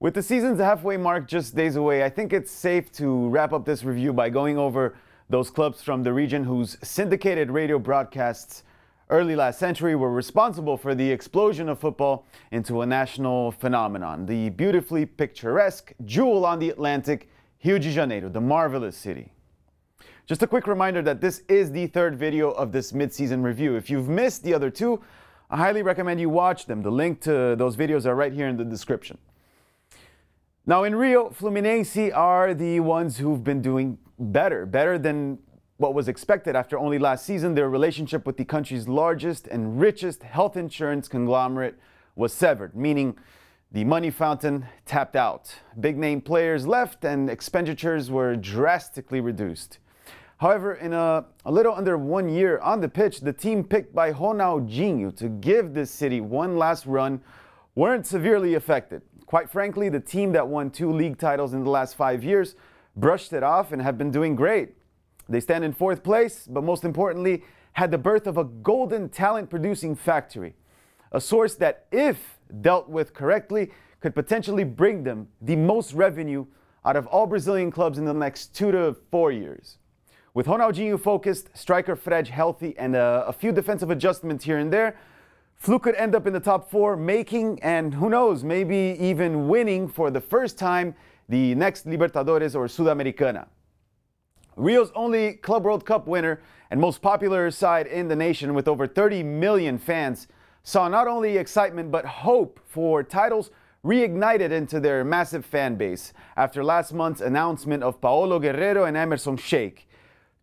With the season's halfway mark just days away, I think it's safe to wrap up this review by going over those clubs from the region whose syndicated radio broadcasts early last century were responsible for the explosion of football into a national phenomenon. The beautifully picturesque jewel on the Atlantic, Rio de Janeiro, the marvelous city. Just a quick reminder that this is the third video of this mid-season review. If you've missed the other two, I highly recommend you watch them. The link to those videos are right here in the description. Now in Rio, Fluminense are the ones who've been doing better than what was expected after only last season. Their relationship with the country's largest and richest health insurance conglomerate was severed, meaning the money fountain tapped out. Big name players left and expenditures were drastically reduced. However, in a little under 1 year on the pitch, the team picked by Ronaldinho to give this city one last run weren't severely affected. Quite frankly, the team that won 2 league titles in the last 5 years brushed it off and have been doing great. They stand in 4th place, but most importantly, had the birth of a golden talent-producing factory. A source that, if dealt with correctly, could potentially bring them the most revenue out of all Brazilian clubs in the next 2 to 4 years. With Ronaldinho focused, striker Fred healthy, and a few defensive adjustments here and there, Flu could end up in the top 4, making, and who knows, maybe even winning for the first time the next Libertadores or Sudamericana. Rio's only Club World Cup winner and most popular side in the nation with over 30 million fans saw not only excitement but hope for titles reignited into their massive fan base after last month's announcement of Paolo Guerrero and Emerson Sheik.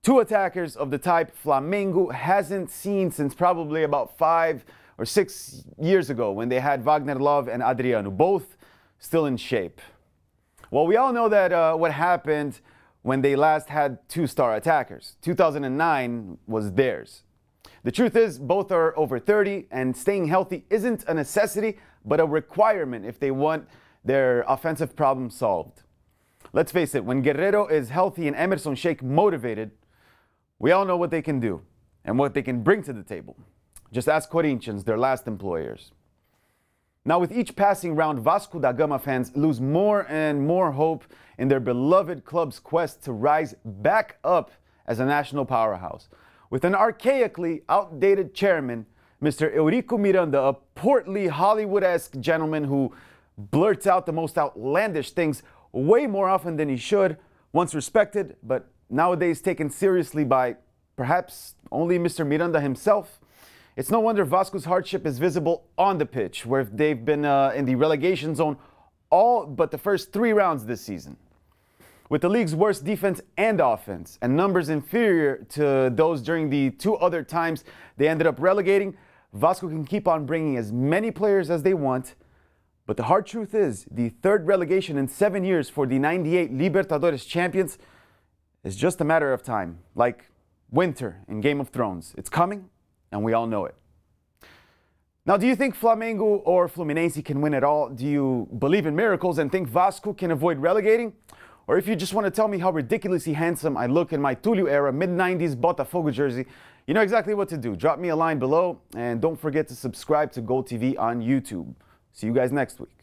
2 attackers of the type Flamengo hasn't seen since probably about 5 or 6 years ago when they had Wagner Love and Adriano, both still in shape. Well, we all know that what happened when they last had 2-star attackers. 2009 was theirs. The truth is, both are over 30, and staying healthy isn't a necessity, but a requirement if they want their offensive problem solved. Let's face it, when Guerrero is healthy and Emerson Sheik motivated, we all know what they can do and what they can bring to the table. Just ask Corinthians, their last employers. Now, with each passing round, Vasco da Gama fans lose more and more hope in their beloved club's quest to rise back up as a national powerhouse. With an archaically outdated chairman, Mr. Eurico Miranda, a portly Hollywood-esque gentleman who blurts out the most outlandish things way more often than he should, once respected, but nowadays taken seriously by perhaps only Mr. Miranda himself. It's no wonder Vasco's hardship is visible on the pitch, where they've been in the relegation zone all but the first 3 rounds this season. With the league's worst defense and offense, and numbers inferior to those during the 2 other times they ended up relegating, Vasco can keep on bringing as many players as they want. But the hard truth is, the 3rd relegation in 7 years for the '98 Libertadores champions is just a matter of time, like winter in Game of Thrones. It's coming, and we all know it. Now, do you think Flamengo or Fluminense can win it all? Do you believe in miracles and think Vasco can avoid relegating? Or if you just want to tell me how ridiculously handsome I look in my Tulio era mid-90s Botafogo jersey, you know exactly what to do. Drop me a line below, and don't forget to subscribe to Gold TV on YouTube. See you guys next week.